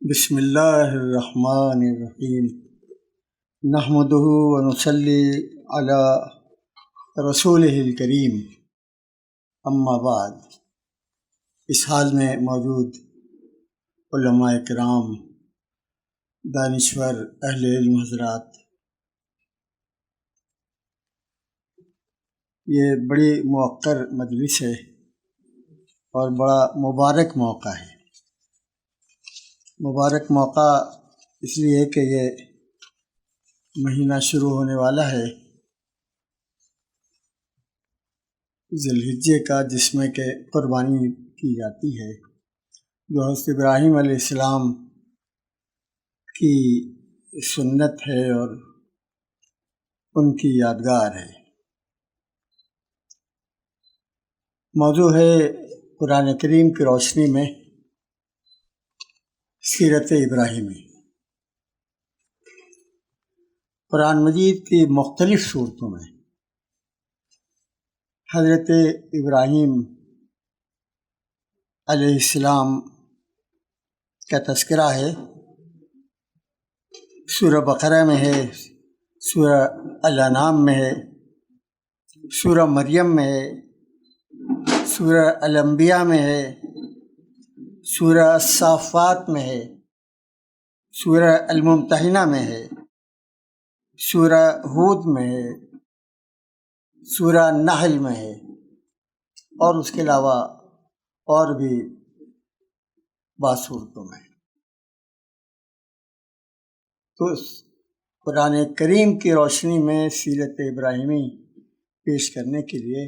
بسم اللہ الرحمن الرحیم نحمدہ ونصلی علی رسولہ الکریم اما بعد۔ اس حال میں موجود علماء کرام، دانشور، اہل علم حضرات، یہ بڑی موقر مجلس ہے اور بڑا مبارک موقع ہے۔ مبارک موقع اس لیے کہ یہ مہینہ شروع ہونے والا ہے ذی الحجہ کا، جس میں کہ قربانی کی جاتی ہے، جو حضرت ابراہیم علیہ السلام کی سنت ہے اور ان کی یادگار ہے۔ موضوع ہے قرآن کریم کی روشنی میں سیرت ابراہیمی۔ قرآن مجید کی مختلف صورتوں میں حضرت ابراہیم علیہ السلام کا تذکرہ ہے۔ سورہ بقرہ میں ہے، سورہ الانعام میں ہے، سورہ مریم میں ہے، سورہ الانبیاء میں ہے، سورہ الصافات میں ہے، سورہ الممتحنہ میں ہے، سورہ ہود میں ہے، سورہ نحل میں ہے، اور اس کے علاوہ اور بھی بعض صورتوں میں۔ تو قرآن کریم کی روشنی میں سیرت ابراہیمی پیش کرنے کے لیے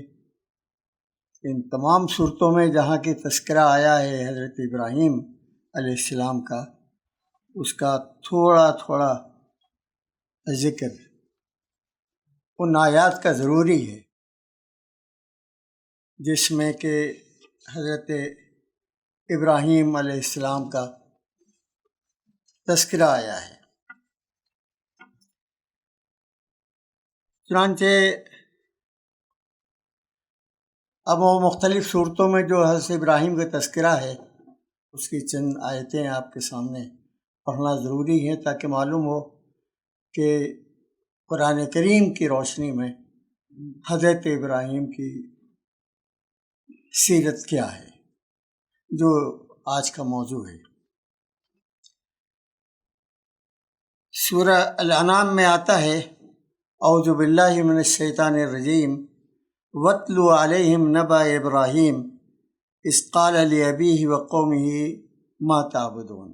ان تمام صورتوں میں جہاں کی تذکرہ آیا ہے حضرت ابراہیم علیہ السلام کا، اس کا تھوڑا تھوڑا ذکر ان آیات کا ضروری ہے جس میں کہ حضرت ابراہیم علیہ السلام کا تذکرہ آیا ہے۔ چنانچہ اب وہ مختلف صورتوں میں جو حضرت ابراہیم کا تذکرہ ہے، اس کی چند آیتیں آپ کے سامنے پڑھنا ضروری ہے تاکہ معلوم ہو کہ قرآن کریم کی روشنی میں حضرت ابراہیم کی سیرت کیا ہے، جو آج کا موضوع ہے۔ سورہ الانعام میں آتا ہے، اعوذ باللہ من الشیطان الرجیم، وَاتْلُ عَلَيْهِمْ نَبَأَ إِبْرَاهِيمَ إِذْ قَالَ لِأَبِيهِ وَقَوْمِهِ مَا تَعْبُدُونَ۔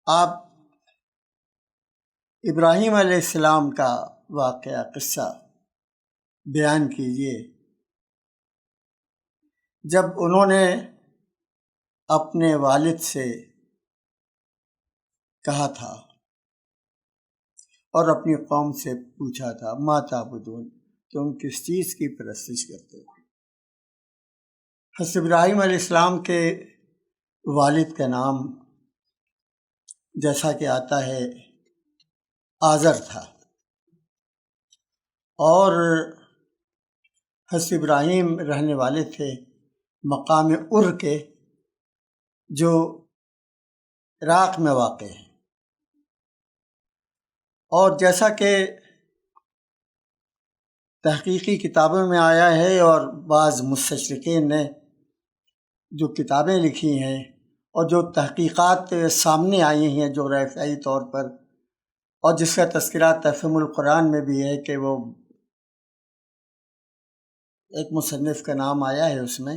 آپ ابراہیم علیہ السلام کا واقعہ، قصہ بیان کیجیے جب انہوں نے اپنے والد سے کہا تھا اور اپنی قوم سے پوچھا تھا، ما تعبدون، کہ تم کس چیز کی پرستش کرتے ہو۔ حضرت ابراہیم علیہ السلام کے والد کا نام جیسا کہ آتا ہے آزر تھا، اور حضرت ابراہیم رہنے والے تھے مقام ار کے، جو عراق میں واقع ہے۔ اور جیسا کہ تحقیقی کتابوں میں آیا ہے اور بعض مستشرقین نے جو کتابیں لکھی ہیں اور جو تحقیقات سامنے آئی ہیں جو رافعی طور پر، اور جس کا تذکرہ تفہیم القرآن میں بھی ہے کہ وہ ایک مصنف کا نام آیا ہے اس میں،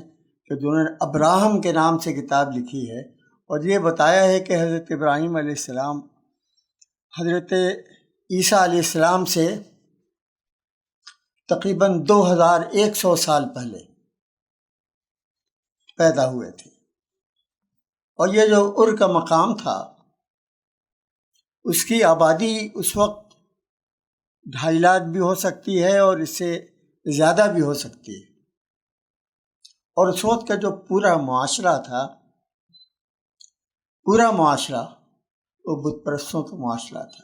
کہ جنہوں نے ابراہم کے نام سے کتاب لکھی ہے، اور یہ بتایا ہے کہ حضرت ابراہیم علیہ السلام حضرت عیسیٰ علیہ السلام سے تقریباً 2100 سال پہلے پیدا ہوئے تھے، اور یہ جو ار کا مقام تھا اس کی آبادی اس وقت 2.5 لاکھ بھی ہو سکتی ہے اور اس سے زیادہ بھی ہو سکتی ہے، اور اس وقت کا جو پورا معاشرہ تھا، پورا معاشرہ وہ بت پرستوں کا معاشرہ تھا۔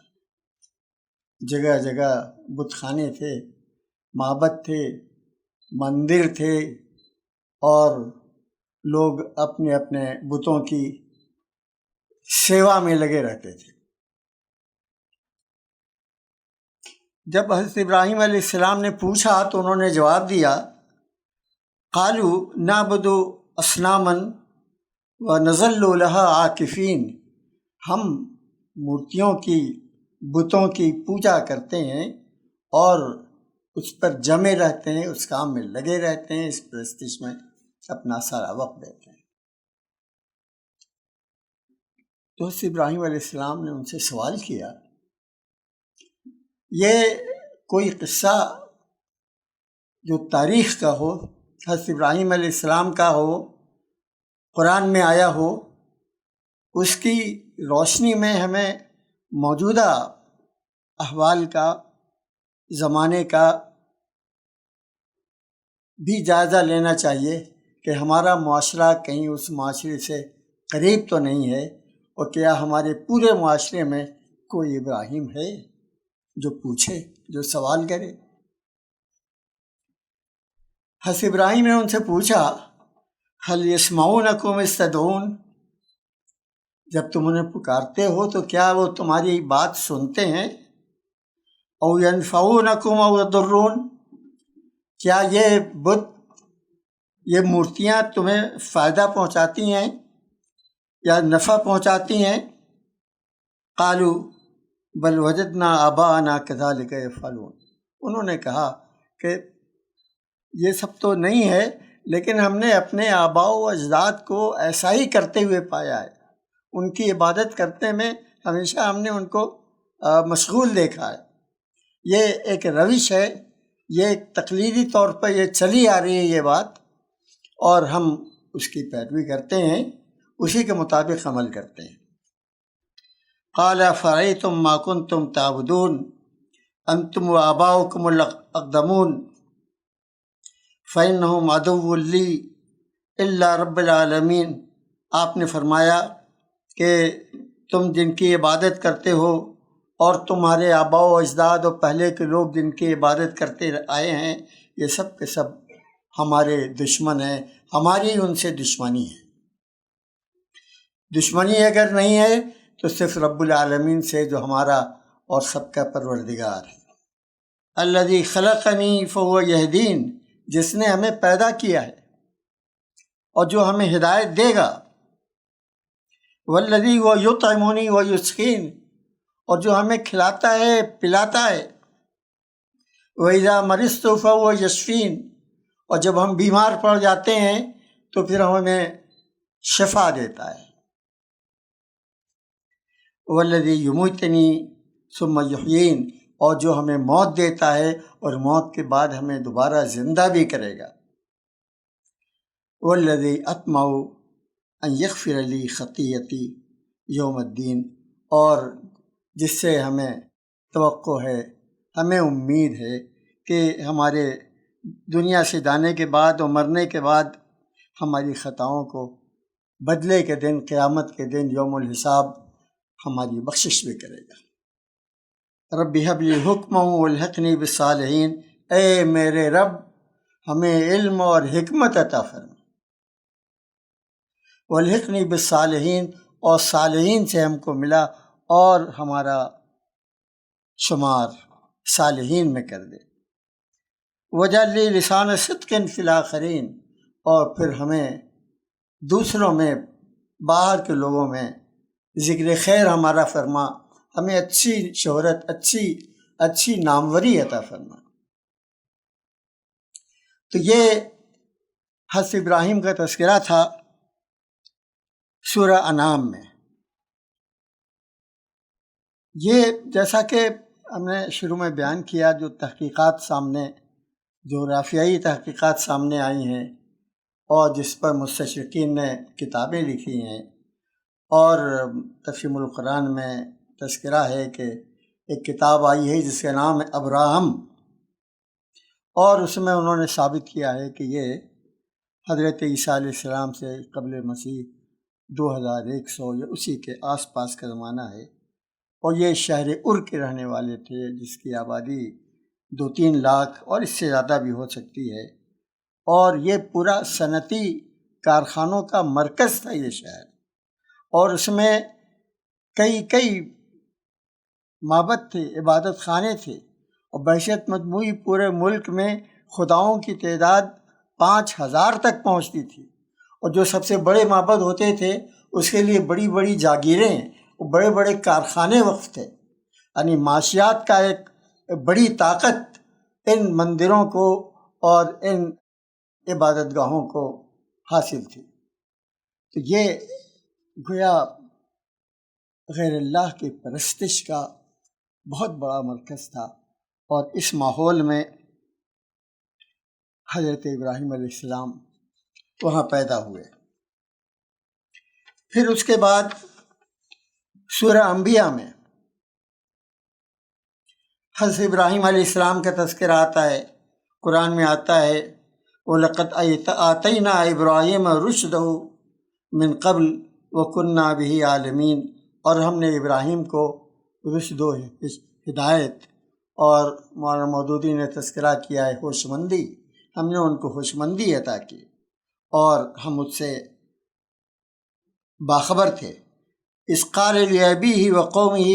جگہ جگہ بت خانے تھے، معبد تھے، مندر تھے، اور لوگ اپنے اپنے بتوں کی سیوا میں لگے رہتے تھے۔ جب حضرت ابراہیم علیہ السلام نے پوچھا تو انہوں نے جواب دیا، قالوا نعبد اصناما ونظل لها عاکفین، ہم مورتیوں کی، بتوں کی پوجا کرتے ہیں اور اس پر جمے رہتے ہیں، اس کام میں لگے رہتے ہیں، اس پرستش میں اپنا سارا وقت دیتے ہیں۔ تو حضرت ابراہیم علیہ السلام نے ان سے سوال کیا، یہ کوئی قصہ جو تاریخ کا ہو، حضرت ابراہیم علیہ السلام کا ہو، قرآن میں آیا ہو، اس کی روشنی میں ہمیں موجودہ احوال کا، زمانے کا بھی جائزہ لینا چاہیے کہ ہمارا معاشرہ کہیں اس معاشرے سے قریب تو نہیں ہے، اور کیا ہمارے پورے معاشرے میں کوئی ابراہیم ہے جو پوچھے، جو سوال کرے۔ حضرت ابراہیم نے ان سے پوچھا، هل يسمعونكم اذ تدعون، جب تم انہیں پکارتے ہو تو کیا وہ تمہاری بات سنتے ہیں؟ او ينفعونكم او يضرون، کیا یہ بت، یہ مورتیاں تمہیں فائدہ پہنچاتی ہیں یا نفع پہنچاتی ہیں؟ قالوا بل وجدنا آباءنا كذلك يفعلون، انہوں نے کہا کہ یہ سب تو نہیں ہے، لیکن ہم نے اپنے آباء و اجداد کو ایسا ہی کرتے ہوئے پایا ہے، ان کی عبادت کرنے میں ہمیشہ ہم نے ان کو مشغول دیکھا ہے۔ یہ ایک روش ہے، یہ ایک تقلیدی طور پر یہ چلی آ رہی ہے یہ بات، اور ہم اس کی پیروی کرتے ہیں، اسی کے مطابق عمل کرتے ہیں۔ قال فرأيتم ما كنتم تعبدون انتم وآباؤكم الاقدمون فإنهم عدو لي الا رب العالمین، آپ نے فرمایا کہ تم جن کی عبادت کرتے ہو اور تمہارے آباء و اجداد اور پہلے کے لوگ جن کی عبادت کرتے آئے ہیں، یہ سب کے سب ہمارے دشمن ہیں، ہماری ان سے دشمنی ہے۔ دشمنی اگر نہیں ہے تو صرف رب العالمین سے جو ہمارا اور سب کا پروردگار ہے۔ الذی خلقنی فہو یہدین، جس نے ہمیں پیدا کیا ہے اور جو ہمیں ہدایت دے گا۔ والذی وہ یطعمنی ویسقین، اور جو ہمیں کھلاتا ہے پلاتا ہے۔ وَإِذَا مَرِضْتُ فَهُوَ يَشْفِينِ، اور جب ہم بیمار پڑ جاتے ہیں تو پھر ہمیں شفا دیتا ہے۔ وَالَّذِي يُمِيتُنِي ثُمَّ يُحْيِينِ، اور جو ہمیں موت دیتا ہے اور موت کے بعد ہمیں دوبارہ زندہ بھی کرے گا۔ وَالَّذِي أَطْمَعُ أَن يَغْفِرَ لِي خَطِيئَتِي يَوْمَ الدِّينِ، اور جس سے ہمیں توقع ہے، ہمیں امید ہے کہ ہمارے دنیا سے جانے کے بعد اور مرنے کے بعد ہماری خطاؤں کو بدلے کے دن، قیامت کے دن، یوم الحساب ہماری بخشش بھی کرے گا۔ رب ہب لی حکما والحقنی بالصالحین، اے میرے رب ہمیں علم اور حکمت عطا فرما، والحقنی بالصالحین، اور صالحین سے ہم کو ملا اور ہمارا شمار صالحین میں کر دے۔ وجعل لی لسان صدق فی الآخرین، اور پھر ہمیں دوسروں میں، باہر کے لوگوں میں ذکر خیر ہمارا فرما، ہمیں اچھی شہرت، اچھی ناموری عطا فرما۔ تو یہ حضرت ابراہیم کا تذکرہ تھا سورہ انعام میں۔ یہ جیسا کہ ہم نے شروع میں بیان کیا، جو تحقیقات سامنے، جغرافیائی تحقیقات سامنے آئی ہیں اور جس پر مستشرقین نے کتابیں لکھی ہیں، اور تفہیم القرآن میں تذکرہ ہے کہ ایک کتاب آئی ہے جس کا نام ہے ابراہم، اور اس میں انہوں نے ثابت کیا ہے کہ یہ حضرت عیسیٰ علیہ السلام سے قبل مسیح 2100 یا اسی کے آس پاس کا زمانہ ہے، اور یہ شہر ار کے رہنے والے تھے، جس کی آبادی 2-3 لاکھ اور اس سے زیادہ بھی ہو سکتی ہے، اور یہ پورا صنعتی کارخانوں کا مرکز تھا یہ شہر، اور اس میں کئی معبد تھے، عبادت خانے تھے، اور بحیثیت مجموعی پورے ملک میں خداؤں کی تعداد 5000 تک پہنچتی تھی، اور جو سب سے بڑے معبد ہوتے تھے اس کے لیے بڑی بڑی جاگیریں اور بڑے بڑے کارخانے وقف تھے، یعنی معاشیات کا ایک بڑی طاقت ان مندروں کو اور ان عبادت گاہوں کو حاصل تھی۔ تو یہ گویا غیر اللہ کی پرستش کا بہت بڑا مرکز تھا، اور اس ماحول میں حضرت ابراہیم علیہ السلام وہاں پیدا ہوئے۔ پھر اس کے بعد سورہ انبیاء میں حضرت ابراہیم علیہ السلام کا تذکرہ آتا ہے، قرآن میں آتا ہے وَلَقَدْ آتَيْنَا إِبْرَاهِيمَ رُشْدَهُ مِن قَبْلُ وَكُنَّا بِهِ عَالِمِينَ، اور ہم نے ابراہیم کو رشد و ہدایت، اور مولانا مودودی نے تذکرہ کیا ہے ہوش مندی، ہم نے ان کو ہوش مندی عطا کی اور ہم اس سے باخبر تھے۔ اذ قال لأبیہ وقومہ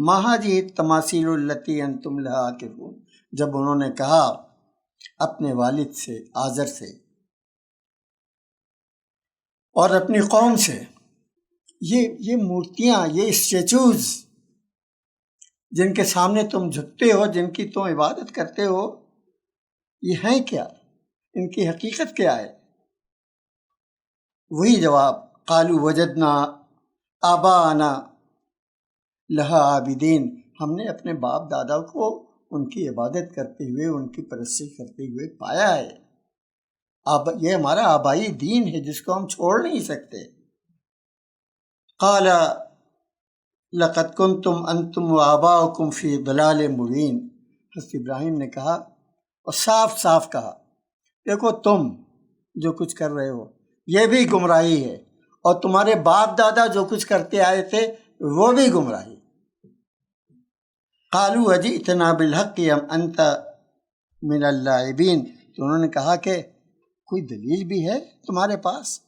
ما هذه التماثیل التي انتم لها عاکفون، جب انہوں نے کہا اپنے والد سے آزر سے اور اپنی قوم سے، یہ مورتیاں، یہ اسٹیچوز جن کے سامنے تم جھکتے ہو، جن کی تم عبادت کرتے ہو، یہ ہیں کیا؟ ان کی حقیقت کیا ہے؟ وہی جواب، قالوا وجدنا آباءنا لہا عابدین، ہم نے اپنے باپ دادا کو ان کی عبادت کرتے ہوئے، ان کی پرستش کرتے ہوئے پایا ہے۔ یہ ہمارا آبائی دین ہے جس کو ہم چھوڑ نہیں سکتے۔ قال لقد کنتم انتم وآباؤکم فی ضلال مبین، حضرت ابراہیم نے کہا اور صاف صاف کہا، دیکھو تم جو کچھ کر رہے ہو یہ بھی گمراہی ہے، اور تمہارے باپ دادا جو کچھ کرتے آئے تھے وہ بھی گمراہی۔ قالوا اجئتنا بالحق ام انت من اللاعبین، تو انہوں نے کہا کہ کوئی دلیل بھی ہے تمہارے پاس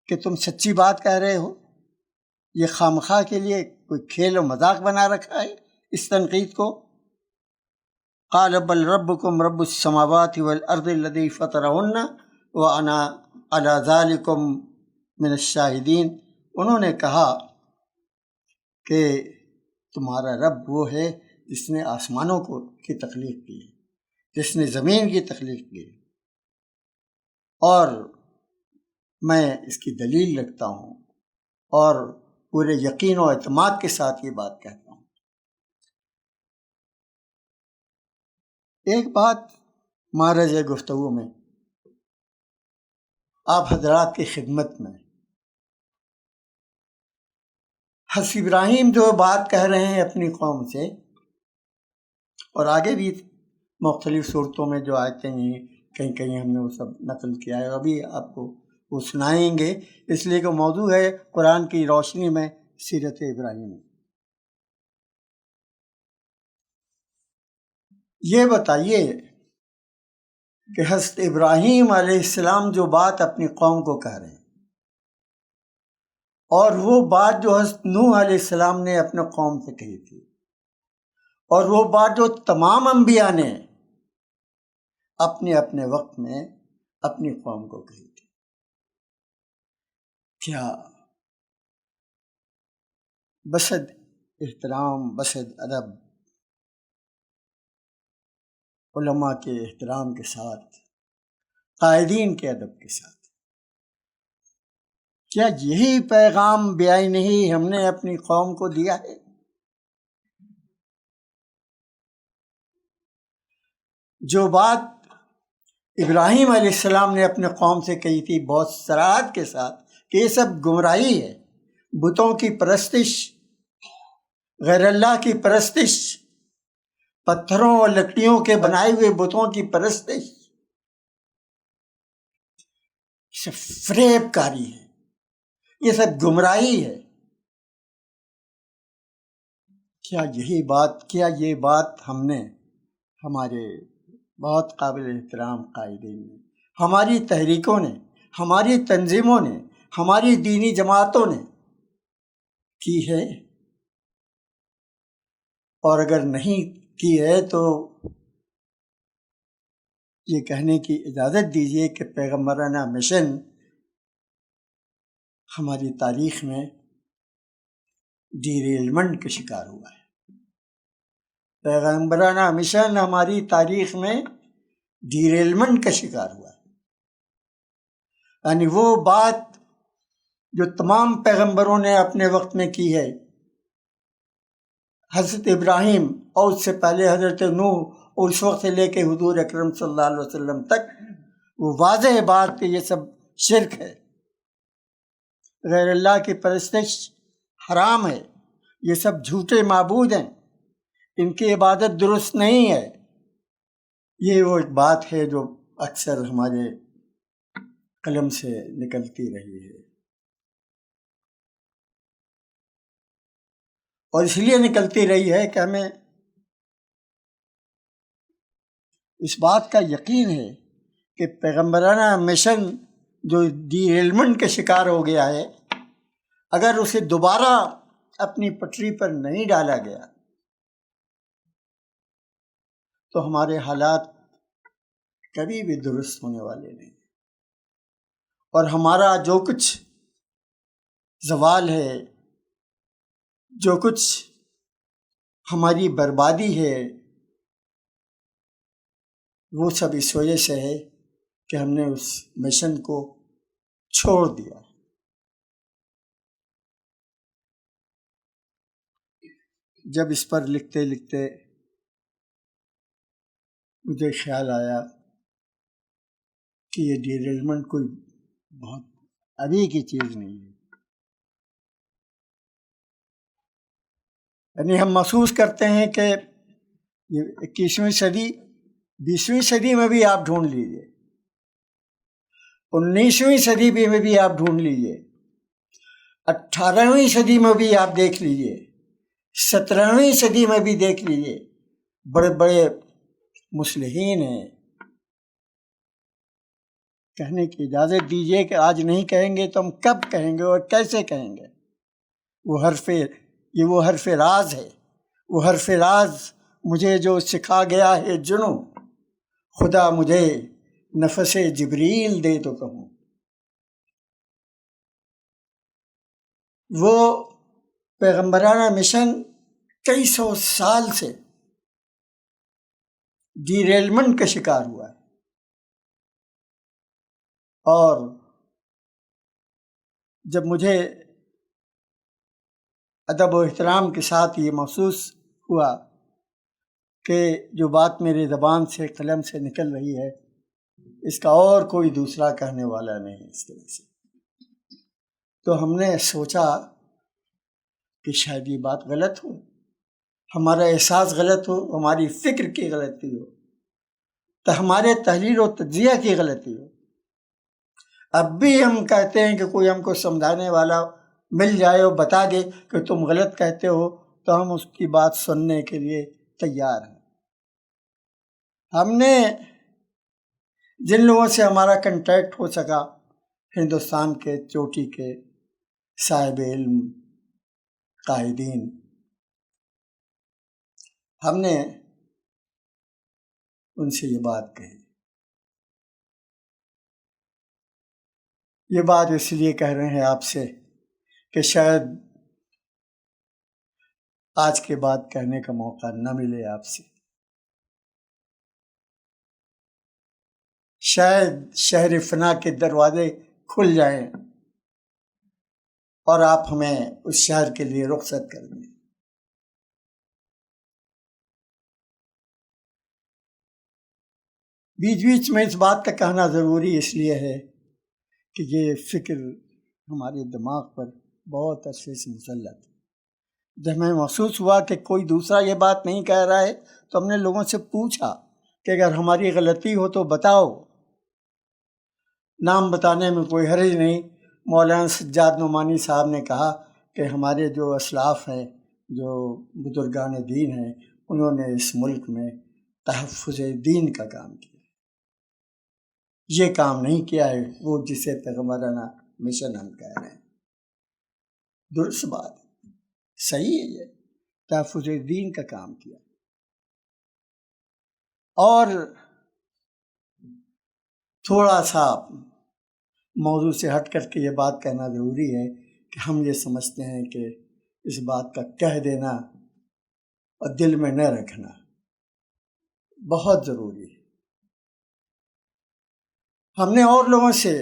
کہ تم سچی بات کہہ رہے ہو؟ یہ خامخواہ کے لیے کوئی کھیل و مذاق بنا رکھا ہے اس تنقید کو؟ قال بل ربکم رب السماوات والارض الذی فطرہن وانا علی ذلکم من الشاہدین، انہوں نے کہا کہ تمہارا رب وہ ہے جس نے آسمانوں کی تخلیق کی ہے، جس نے زمین کی تخلیق کی ہے، اور میں اس کی دلیل رکھتا ہوں اور پورے یقین و اعتماد کے ساتھ یہ بات کہتا ہوں۔ ایک بات معرض گفتگو میں آپ حضرات کی خدمت میں، حضرت ابراہیم جو بات کہہ رہے ہیں اپنی قوم سے، اور آگے بھی مختلف صورتوں میں جو آیتیں ہیں کہیں کہیں ہم نے وہ سب نقل کیا ہے، ابھی آپ کو وہ سنائیں گے، اس لیے کہ موضوع ہے قرآن کی روشنی میں سیرت ابراہیم۔ یہ بتائیے کہ حضرت ابراہیم علیہ السلام جو بات اپنی قوم کو کہہ رہے ہیں، اور وہ بات جو حضرت نوح علیہ السلام نے اپنے قوم سے کہی تھی، اور وہ بات جو تمام انبیاء نے اپنے اپنے وقت میں اپنی قوم کو کہی تھی، کیا بصد احترام، بصد ادب، علماء کے احترام کے ساتھ، قائدین کے ادب کے ساتھ، کیا یہی پیغام بیائی نہیں ہم نے اپنی قوم کو دیا ہے؟ جو بات ابراہیم علیہ السلام نے اپنے قوم سے کہی تھی بہت صراحت کے ساتھ کہ یہ سب گمراہی ہے، بتوں کی پرستش، غیر اللہ کی پرستش، پتھروں اور لکڑیوں کے بنائے ہوئے بتوں کی پرستش، یہ سب فریب کاری ہے، یہ سب گمراہی ہے۔ کیا یہ بات ہم نے ہمارے بہت قابل احترام قائدین نے، ہماری تحریکوں نے، ہماری تنظیموں نے، ہماری دینی جماعتوں نے کی ہے، اور اگر نہیں کی ہے تو یہ کہنے کی اجازت دیجیے کہ پیغمبرانہ مشن ہماری تاریخ میں ڈیریلمنٹ کا شکار ہوا ہے۔ پیغمبرانہ مشن ہماری تاریخ میں ڈیریلمنٹ کا شکار ہوا ہے، یعنی وہ بات جو تمام پیغمبروں نے اپنے وقت میں کی ہے، حضرت ابراہیم اور اس سے پہلے حضرت نوح اور اس وقت سے لے کے حضور اکرم صلی اللہ علیہ وسلم تک، وہ واضح بات کہ یہ سب شرک ہے، غیر اللہ کی پرستش حرام ہے، یہ سب جھوٹے معبود ہیں، ان کی عبادت درست نہیں ہے۔ یہ وہ ایک بات ہے جو اکثر ہمارے قلم سے نکلتی رہی ہے، اور اس لیے نکلتی رہی ہے کہ ہمیں اس بات کا یقین ہے کہ پیغمبرانہ مشن جو ڈیریلمنٹ کا شکار ہو گیا ہے، اگر اسے دوبارہ اپنی پٹری پر نہیں ڈالا گیا تو ہمارے حالات کبھی بھی درست ہونے والے نہیں، اور ہمارا جو کچھ زوال ہے، جو کچھ ہماری بربادی ہے، وہ سب اس وجہ سے ہے کہ ہم نے اس مشن کو چھوڑ دیا۔ جب اس پر لکھتے لکھتے مجھے خیال آیا کہ یہ ڈیریلمنٹ کوئی بہت ابھی کی چیز نہیں ہے، یعنی ہم محسوس کرتے ہیں کہ یہ 21ویں صدی، 20ویں صدی میں بھی آپ ڈھونڈ لیجیے، 19ویں صدی میں بھی آپ ڈھونڈ لیجیے، 18ویں صدی میں بھی آپ دیکھ لیجیے، 17ویں صدی میں بھی دیکھ لیجیے، بڑے بڑے مصلحین ہیں۔ کہنے کی اجازت دیجیے کہ آج نہیں کہیں گے تو ہم کب کہیں گے اور کیسے کہیں گے؟ وہ حرف راز ہے، وہ حرف راز مجھے جو سکھا گیا ہے جنوں، خدا مجھے نفس جبریل دے تو کہوں۔ وہ پیغمبرانہ مشن کئی سو سال سے ڈیریلمنٹ کا شکار ہوا ہے، اور جب مجھے ادب و احترام کے ساتھ یہ محسوس ہوا کہ جو بات میری زبان سے، قلم سے نکل رہی ہے، اس کا اور کوئی دوسرا کہنے والا نہیں اس طرح سے، تو ہم نے سوچا کہ شاید یہ بات غلط ہو، ہمارا احساس غلط ہو، ہماری فکر کی غلطی ہو، تو ہمارے تحریر و تجزیہ کی غلطی ہو۔ اب بھی ہم کہتے ہیں کہ کوئی ہم کو سمجھانے والا مل جائے اور بتا دے کہ تم غلط کہتے ہو، تو ہم اس کی بات سننے کے لیے تیار ہیں۔ ہم نے جن لوگوں سے ہمارا کنٹیکٹ ہو سکا، ہندوستان کے چوٹی کے صاحب علم، قائدین، ہم نے ان سے یہ بات کہی۔ یہ بات اس لیے کہہ رہے ہیں آپ سے کہ شاید آج کے بعد کہنے کا موقع نہ ملے آپ سے، شاید شہر فنا کے دروازے کھل جائیں اور آپ ہمیں اس شہر کے لیے رخصت کر دیں۔ بیچ بیچ میں اس بات کا کہنا ضروری اس لیے ہے کہ یہ فکر ہمارے دماغ پر بہت عرصے سے مسلط ہے۔ جب ہمیں محسوس ہوا کہ کوئی دوسرا یہ بات نہیں کہہ رہا ہے، تو ہم نے لوگوں سے پوچھا کہ اگر ہماری غلطی ہو تو بتاؤ، نام بتانے میں کوئی حرج نہیں۔ مولانا سجاد نعمانی صاحب نے کہا کہ ہمارے جو اسلاف ہیں، جو بزرگان دین ہیں، انہوں نے اس ملک میں تحفظ دین کا کام کیا۔ یہ کام نہیں کیا ہے وہ جسے پیغمبرانہ مشن ہم کہہ رہے ہیں۔ درست بات ہے، صحیح ہے، یہ تحفظ دین کا کام کیا۔ اور تھوڑا سا موضوع سے ہٹ کر کے یہ بات کہنا ضروری ہے کہ ہم یہ سمجھتے ہیں کہ اس بات کا کہہ دینا اور دل میں نہ رکھنا بہت ضروری ہے۔ ہم نے اور لوگوں سے،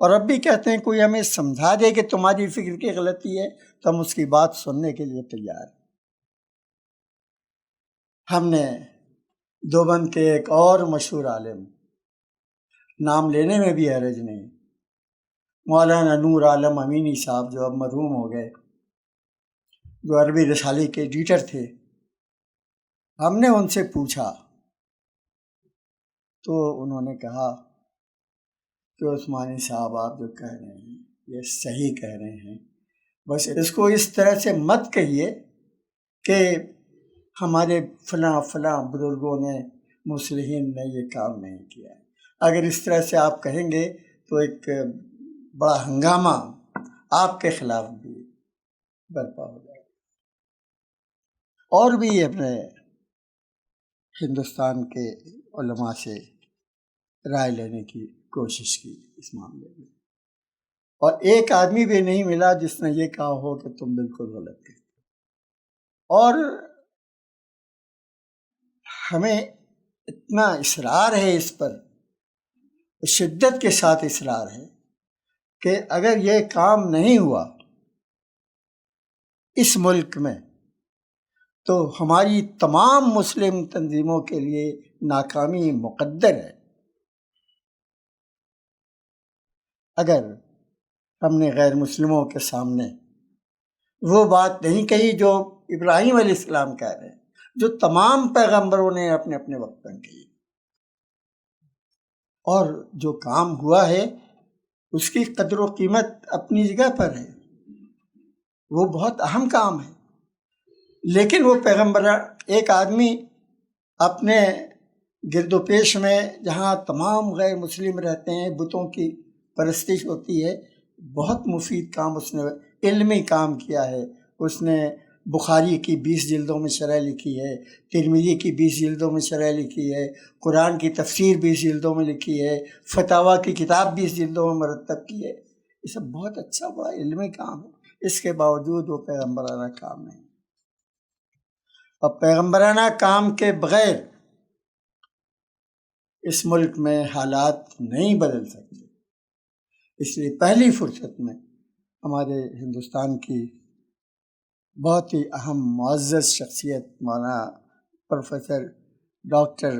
اور اب بھی کہتے ہیں، کوئی ہمیں سمجھا دے کہ تمہاری فکر کی غلطی ہے تو ہم اس کی بات سننے کے لیے تیار ہیں۔ ہم نے دیوبند کے ایک اور مشہور عالم، نام لینے میں بھی حرج نہیں، مولانا نور عالم امینی صاحب، جو اب مرحوم ہو گئے، جو عربی رسالے کے ایڈیٹر تھے، ہم نے ان سے پوچھا تو انہوں نے کہا کہ عثمانی صاحب آپ جو کہہ رہے ہیں یہ صحیح کہہ رہے ہیں، بس اس کو اس طرح سے مت کہیے کہ ہمارے فلاں فلاں بزرگوں نے، مصلحین نے یہ کام نہیں کیا ہے۔ اگر اس طرح سے آپ کہیں گے تو ایک بڑا ہنگامہ آپ کے خلاف بھی برپا ہو جائے گا۔ اور بھی اپنے ہندوستان کے علماء سے رائے لینے کی کوشش کی اس معاملے میں، اور ایک آدمی بھی نہیں ملا جس نے یہ کہا ہو کہ تم بالکل غلط کہتے۔ اور ہمیں اتنا اصرار ہے اس پر، شدت کے ساتھ اصرار ہے کہ اگر یہ کام نہیں ہوا اس ملک میں تو ہماری تمام مسلم تنظیموں کے لیے ناکامی مقدر ہے۔ اگر ہم نے غیر مسلموں کے سامنے وہ بات نہیں کہی جو ابراہیم علیہ السلام کہہ رہے ہیں، جو تمام پیغمبروں نے اپنے اپنے وقت میں کہی، اور جو کام ہوا ہے اس کی قدر و قیمت اپنی جگہ پر ہے، وہ بہت اہم کام ہے، لیکن وہ پیغمبر، ایک آدمی اپنے گرد و پیش میں جہاں تمام غیر مسلم رہتے ہیں، بتوں کی پرستش ہوتی ہے، بہت مفید کام اس نے، علمی کام کیا ہے۔ اس نے بخاری کی 20 جلدوں میں شرح لکھی ہے، ترمذی کی 20 جلدوں میں شرح لکھی ہے، قرآن کی تفسیر 20 جلدوں میں لکھی ہے، فتاویٰ کی کتاب 20 جلدوں میں مرتب کی ہے۔ یہ سب بہت اچھا بڑا علمی کام ہے، اس کے باوجود وہ پیغمبرانہ کام نہیں۔ اور پیغمبرانہ کام کے بغیر اس ملک میں حالات نہیں بدل سکتے۔ اس لیے پہلی فرصت میں ہمارے ہندوستان کی بہت ہی اہم معزز شخصیت مولانا پروفیسر ڈاکٹر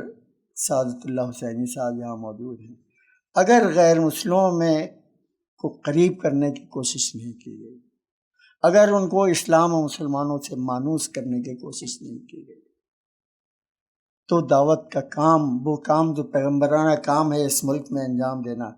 سعادت اللہ حسینی صاحب یہاں موجود ہیں۔ اگر غیر مسلموں میں کو قریب کرنے کی کوشش نہیں کی گئی، اگر ان کو اسلام و مسلمانوں سے مانوس کرنے کی کوشش نہیں کی گئی، تو دعوت کا کام، وہ کام جو پیغمبرانہ کام ہے اس ملک میں انجام دینا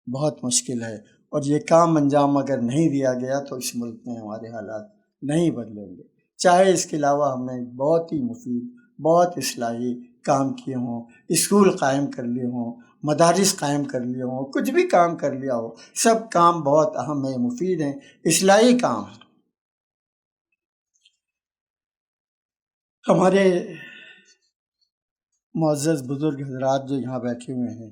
بہت مشکل ہے۔ اور یہ کام انجام اگر نہیں دیا گیا تو اس ملک میں ہمارے حالات نہیں بدلیں گے، چاہے اس کے علاوہ ہم نے بہت ہی مفید، بہت اصلاحی کام کیے ہوں، اسکول قائم کر لیے ہوں، مدارس قائم کر لیے ہوں، کچھ بھی کام کر لیا ہو، سب کام بہت اہم ہیں، مفید ہیں، اصلاحی کام ہیں۔ ہمارے معزز بزرگ حضرات جو یہاں بیٹھے ہوئے ہیں،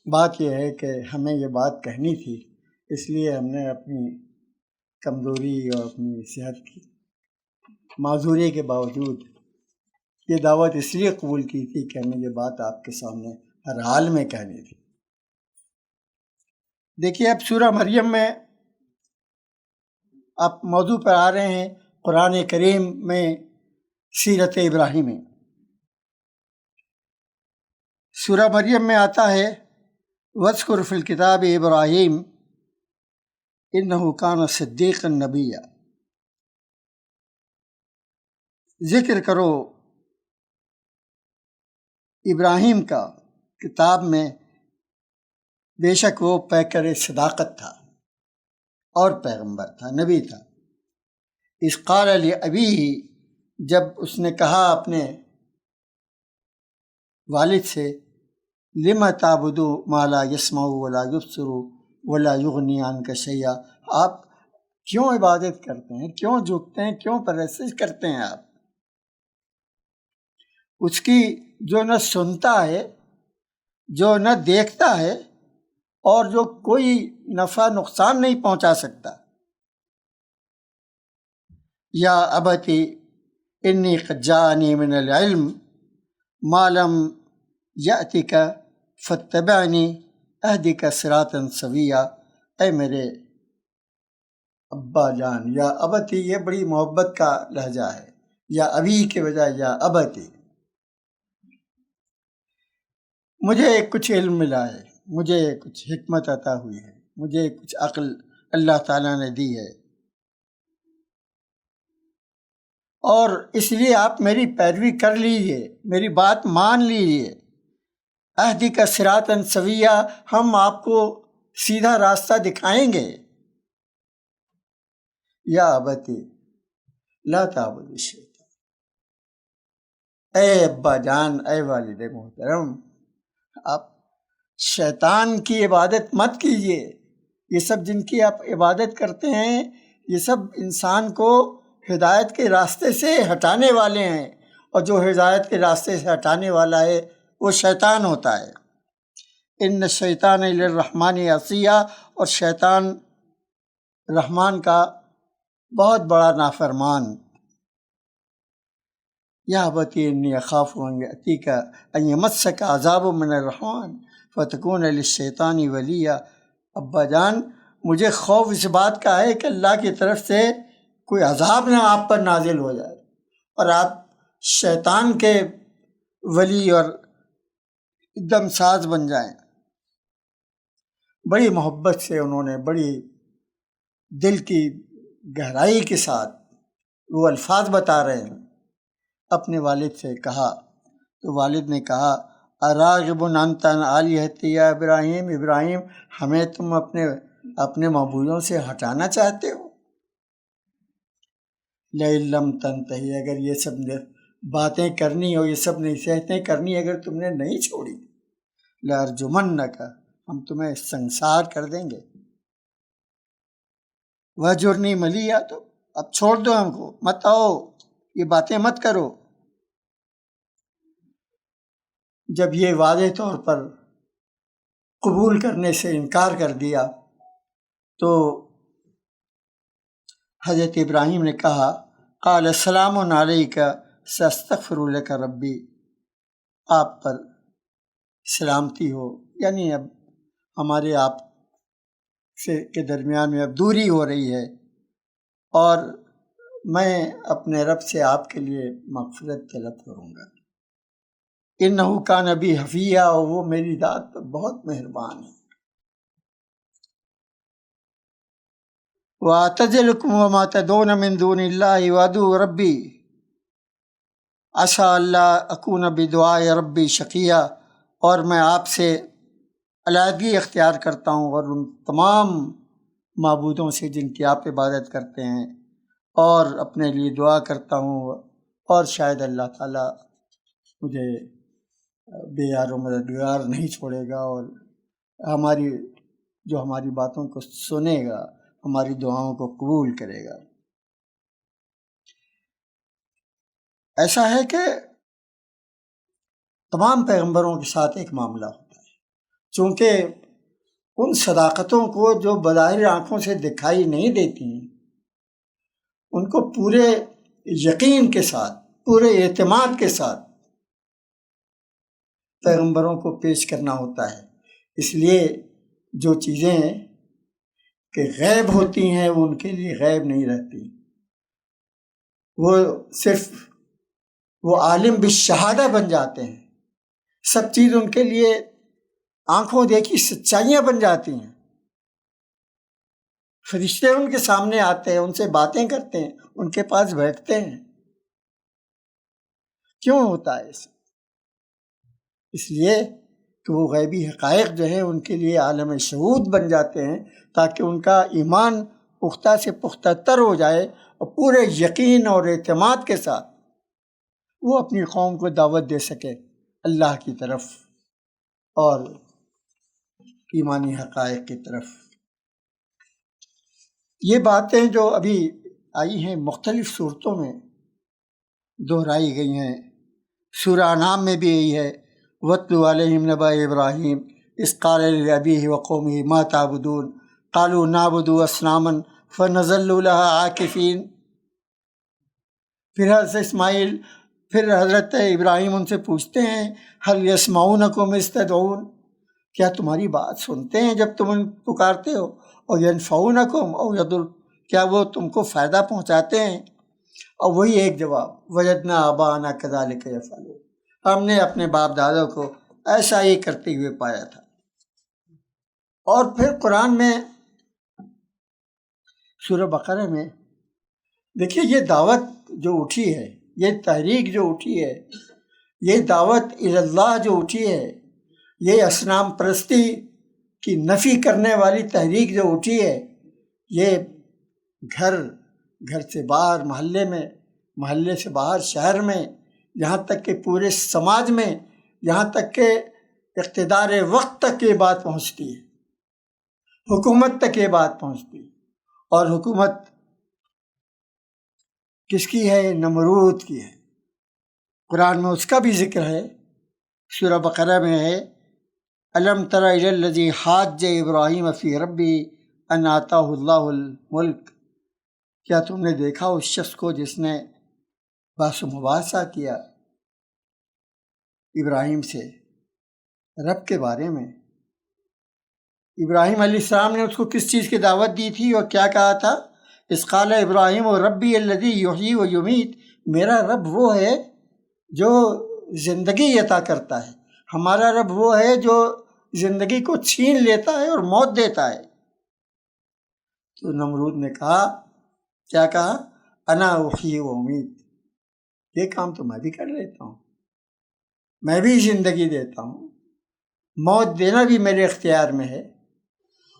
بات یہ ہے کہ ہمیں یہ بات کہنی تھی، اس لیے ہم نے اپنی کمزوری اور اپنی صحت کی معذوری کے باوجود یہ دعوت اس لیے قبول کی تھی کہ ہمیں یہ بات آپ کے سامنے ہر حال میں کہنی تھی۔ دیکھیے، اب سورہ مریم میں آپ موضوع پر آ رہے ہیں، قرآن کریم میں سیرت ابراہیمی۔ سورہ مریم میں آتا ہے وَاذْكُرْ فِي الْكِتَابِ ابراہیم إِنَّهُ كَانَ صِدِّيقًا نَبِيًّا، ذکر کرو ابراہیم کا کتاب میں، بے شک وہ پیکر صداقت تھا اور پیغمبر تھا، نبی تھا۔ اذ قال لأبیہ، جب اس نے کہا اپنے والد سے لم تعبدو ما لا یسمع ولا یبصر ولا یغنی عنک شیئا، آپ کیوں عبادت کرتے ہیں، کیوں جھکتے ہیں، کیوں پرستش کرتے ہیں آپ اس کی جو نہ سنتا ہے، جو نہ دیکھتا ہے، اور جو کوئی نفع نقصان نہیں پہنچا سکتا۔ یا ابتی انی قد جاءنی من العلم ما لم یأتک فاتبعنی اہدک صراطا سویا، اے میرے ابا جان۔ یا ابتی یہ بڑی محبت کا لہجہ ہے، یا ابھی کے بجائے یا ابتی۔ مجھے کچھ علم ملا ہے، مجھے کچھ حکمت عطا ہوئی ہے، مجھے کچھ عقل اللہ تعالیٰ نے دی ہے، اور اس لیے آپ میری پیروی کر لیجیے، میری بات مان لیجیے۔ اہدی کا صراطا سویا، ہم آپ کو سیدھا راستہ دکھائیں گے۔ یا ابتی لا تعبد الشیطان، اے ابا جان، اے والد محترم، آپ شیطان کی عبادت مت کیجیے۔ یہ سب جن کی آپ عبادت کرتے ہیں، یہ سب انسان کو ہدایت کے راستے سے ہٹانے والے ہیں، اور جو ہدایت کے راستے سے ہٹانے والا ہے وہ شیطان ہوتا ہے۔ ان الشیطان للرحمن عصیہ، اور شیطان رحمان کا بہت بڑا نافرمان۔ یا ابتی انی اخاف ان یمسک عذاب من الرحمن فتکون للشیطان ولیا، ابا جان مجھے خوف اس بات کا ہے کہ اللہ کی طرف سے کوئی عذاب نہ آپ پر نازل ہو جائے اور آپ شیطان کے ولی اور دم ساز بن جائیں۔ بڑی محبت سے انہوں نے، بڑی دل کی گہرائی کے ساتھ وہ الفاظ بتا رہے ہیں، اپنے والد سے کہا تو والد نے کہا اراغب انت عن آلہتی یا ابراہیم، ابراہیم ہمیں تم اپنے معبودوں سے ہٹانا چاہتے ہو؟ لئن لم تنتہی، اگر یہ سب باتیں کرنی ہو، یہ سب نصیحتیں کرنی اگر تم نے نہیں چھوڑی، لارجمنک، ہم تمہیں سنسار کر دیں گے۔ وہجرنی ملیہ، تو اب چھوڑ دو ہم کو، مت آؤ، یہ باتیں مت کرو۔ جب یہ واضح طور پر قبول کرنے سے انکار کر دیا تو حضرت ابراہیم نے کہا قال السلام علیک ساستغفر لک ربی، آپ پر سلامتی ہو، یعنی اب ہمارے آپ سے کے درمیان میں اب دوری ہو رہی ہے، اور میں اپنے رب سے آپ کے لیے مغفرت طلب کروں گا۔ انہ کان بی حفیہ، اور وہ میری ذات پر بہت مہربان ہے۔ وَأَعْتَزِلُكُمْ وَمَا تَدْعُونَ مِن دُونِ اللَّهِ وَأَدْعُو رَبِّي عَسَىٰ أَلَّا أَكُونَ بِدُعَاءِ رَبِّي شَقِيًّا، اور میں آپ سے علیحدگی اختیار کرتا ہوں، اور ان تمام معبودوں سے جن کی آپ عبادت کرتے ہیں، اور اپنے لیے دعا کرتا ہوں، اور شاید اللہ تعالیٰ مجھے بے یار و مددگار نہیں چھوڑے گا، اور ہماری باتوں کو سنے گا، ہماری دعاؤں کو قبول کرے گا۔ ایسا ہے کہ تمام پیغمبروں کے ساتھ ایک معاملہ ہوتا ہے، چونکہ ان صداقتوں کو جو بظاہر آنکھوں سے دکھائی نہیں دیتی ہیں، ان کو پورے یقین کے ساتھ، پورے اعتماد کے ساتھ پیغمبروں کو پیش کرنا ہوتا ہے۔ اس لیے جو چیزیں کہ غیب ہوتی ہیں وہ ان کے لیے غیب نہیں رہتی، وہ صرف وہ عالم بالشہادہ بن جاتے ہیں، سب چیز ان کے لیے آنکھوں دیکھی سچائیاں بن جاتی ہیں۔ فرشتے ان کے سامنے آتے ہیں، ان سے باتیں کرتے ہیں، ان کے پاس بیٹھتے ہیں۔ کیوں ہوتا ہے ایسا؟ اس لیے کہ وہ غیبی حقائق جو ہیں ان کے لیے عالم شہود بن جاتے ہیں، تاکہ ان کا ایمان پختہ سے پختہ تر ہو جائے، اور پورے یقین اور اعتماد کے ساتھ وہ اپنی قوم کو دعوت دے سکے اللہ کی طرف۔ اور ایمانی حقائق کی طرف۔ یہ باتیں جو ابھی آئی ہیں مختلف صورتوں میں دہرائی گئی ہیں۔ سورہ انعام میں بھی یہی ہے، وَاتْلُ عَلَيْهِمْ نَبَأَ إِبْرَاهِيمَ إِذْ قَالَ لِأَبِيهِ وَقَوْمِهِ مَا تَعْبُدُونَ قَالُوا نَعْبُدُ أَصْنَامًا فَنَظَلُّ لَهَا عَاكِفِينَ۔ پھر حضرت ابراہیم ان سے پوچھتے ہیں هَلْ يَسْمَعُونَكُمْ إِذْ تَدْعُونَ، کیا تمہاری بات سنتے ہیں جب تم ان پکارتے ہو؟ اور يَنْفَعُونَكُمْ أَوْ يَضُرُّونَ، کیا وہ تم کو فائدہ پہنچاتے ہیں؟ اور وہی ایک جواب، وَجَدْنَا آبَاءَنَا كَذَلِكَ يَفْعَلُونَ، ہم نے اپنے باپ دادوں کو ایسا ہی کرتے ہوئے پایا تھا۔ اور پھر قرآن میں سورہ بقرہ میں دیکھیے یہ دعوت جو اٹھی ہے، یہ تحریک جو اٹھی ہے، یہ دعوت اللہ جو اٹھی ہے، یہ اصنام پرستی کی نفی کرنے والی تحریک جو اٹھی ہے، یہ گھر سے باہر محلے میں، محلے سے باہر شہر میں، یہاں تک کہ پورے سماج میں، یہاں تک کہ اقتدار وقت تک یہ بات پہنچتی ہے، حکومت تک یہ بات پہنچتی ہے۔ اور حکومت کس کی ہے؟ نمرود کی ہے۔ قرآن میں اس کا بھی ذکر ہے، سورہ بقرہ میں ہے، أَلَمْ تَرَ إِلَى الَّذِي حَاجَّ إِبْرَاهِيمَ فِي رَبِّهِ أَنْ آتَاهُ اللَّهُ الْمُلْكَ، کیا تم نے دیکھا اس شخص کو جس نے بحث و مباحثہ کیا ابراہیم سے رب کے بارے میں؟ ابراہیم علیہ السلام نے اس کو کس چیز کی دعوت دی تھی اور کیا کہا تھا؟ اذ قال ابراہیم ربی الذی یحیی و یمیت، میرا رب وہ ہے جو زندگی عطا کرتا ہے، ہمارا رب وہ ہے جو زندگی کو چھین لیتا ہے اور موت دیتا ہے۔ تو نمرود نے کہا، کیا کہا؟ انا احیی و امیت، یہ کام تو میں بھی کر لیتا ہوں، میں بھی زندگی دیتا ہوں، موت دینا بھی میرے اختیار میں ہے۔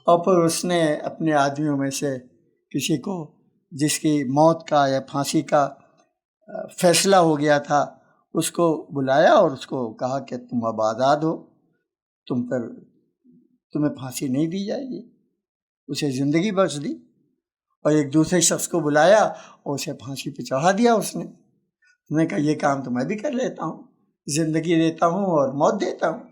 اور پھر اس نے اپنے آدمیوں میں سے کسی کو جس کی موت کا یا پھانسی کا فیصلہ ہو گیا تھا اس کو بلایا اور اس کو کہا کہ تم اب آزاد ہو، تمہیں پھانسی نہیں دی جائے گی، اسے زندگی بخش دی۔ اور ایک دوسرے شخص کو بلایا اور اسے پھانسی پہ چڑھا دیا اس نے کہا یہ کام تو میں بھی کر لیتا ہوں، زندگی دیتا ہوں اور موت دیتا ہوں۔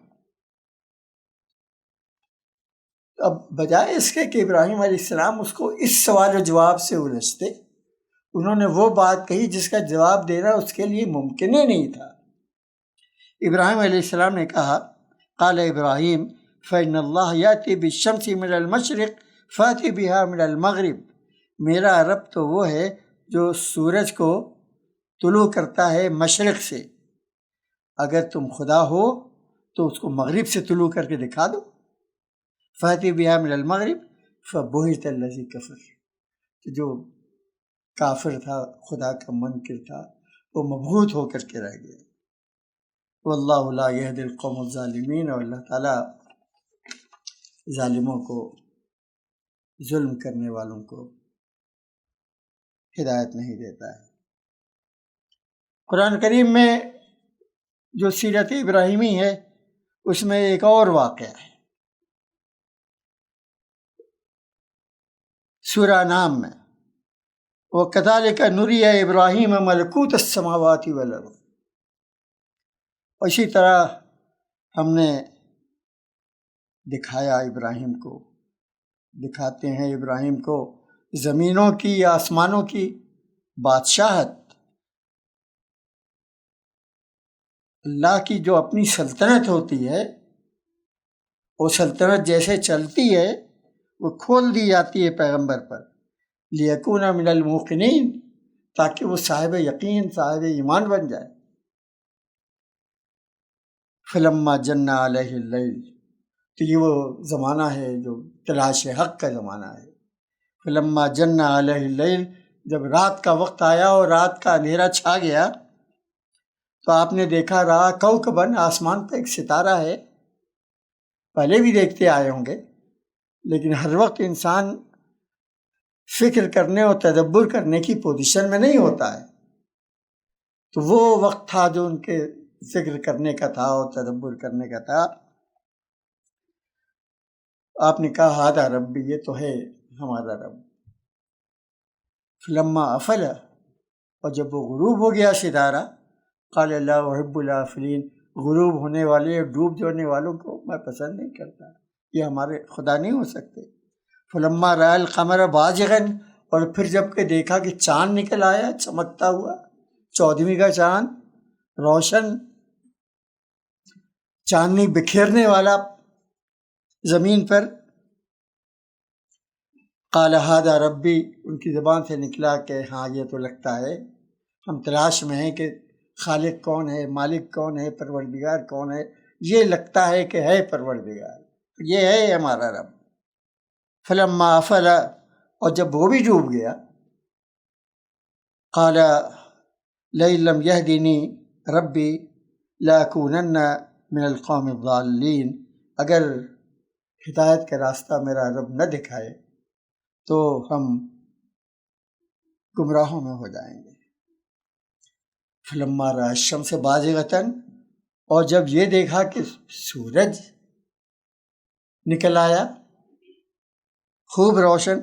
اب بجائے اس کے کہ ابراہیم علیہ السلام اس کو اس سوال و جواب سے الجھتے، انہوں نے وہ بات کہی جس کا جواب دینا اس کے لیے ممکن ہی نہیں تھا۔ ابراہیم علیہ السلام نے کہا، قال ابراہیم فإن اللہ یأتی بالشمس من المشرق فأتی بها من المغرب، میرا رب تو وہ ہے جو سورج کو طلوع کرتا ہے مشرق سے، اگر تم خدا ہو تو اس کو مغرب سے طلوع کر کے دکھا دو۔ فأتی بها من المغرب فبہت الذی کفر، جو کافر تھا، خدا کا منکر تھا، وہ مبہوت ہو کر کے رہ گیا۔ واللہ لا یہدی القوم الظالمین، اور اللہ تعالیٰ ظالموں کو، ظلم کرنے والوں کو ہدایت نہیں دیتا ہے۔ قرآن کریم میں جو سیرت ابراہیمی ہے اس میں ایک اور واقعہ ہے، سورہ انعام میں، وَكَذَلِكَ نُرِيَ إِبْرَاهِيمَ مَلَكُوتَ السَّمَاوَاتِ وَالْأَرْضِ، اسی طرح ہم نے دکھایا ابراہیم کو، دکھاتے ہیں ابراہیم کو زمینوں کی یا آسمانوں کی بادشاہت، اللہ کی جو اپنی سلطنت ہوتی ہے، وہ سلطنت جیسے چلتی ہے وہ کھول دی جاتی ہے پیغمبر پر، لِيَكُونَ مِنَ الْمُوقِنِينَ، تاکہ وہ صاحب یقین، صاحب ایمان بن جائے۔ فَلَمَّا جَنَّ عَلَيْهِ اللَّيْلُ، تو یہ وہ زمانہ ہے جو تلاش حق کا زمانہ ہے۔ فَلَمَّا جَنَّ عَلَيْهِ اللَّيْلُ، جب رات کا وقت آیا اور رات کا اندھیرا چھا گیا تو آپ نے دیکھا رہا کوكباً، آسمان پہ ایک ستارہ ہے، پہلے بھی دیکھتے آئے ہوں گے، لیکن ہر وقت انسان فکر کرنے اور تدبر کرنے کی پوزیشن میں نہیں ہوتا ہے، تو وہ وقت تھا جو ان کے فکر کرنے کا تھا اور تدبر کرنے کا تھا۔ آپ نے کہا ہادہ ربی، یہ تو ہے ہمارا رب۔ فلما افل، اور جب وہ غروب ہو گیا ستارہ، قال لا احب الافلین، غروب ہونے والے اور ڈوب جانے والوں کو میں پسند نہیں کرتا، یہ ہمارے خدا نہیں ہو سکتے۔ فلما رأى القمر بازغا، اور پھر جب کہ دیکھا کہ چاند نکل آیا چمکتا ہوا، 14ویں کا چاند، روشن چاندنی بکھیرنے والا زمین پر، قال ھذا ربی، ان کی زبان سے نکلا کہ ہاں یہ تو لگتا ہے ہم تلاش میں ہیں کہ خالق کون ہے، مالک کون ہے، پروردگار کون ہے، یہ لگتا ہے کہ ہے پروردگار، یہ ہے ہمارا رب۔ فلما افل، اور جب وہ بھی ڈوب گیا، قال لئن لم يهدني ربی لاکونن من القوم الضالین، اگر ہدایت کا راستہ میرا رب نہ دکھائے تو ہم گمراہوں میں ہو جائیں گے۔ فلما رأى الشمس بازغة، اور جب یہ دیکھا کہ سورج نکل آیا خوب روشن،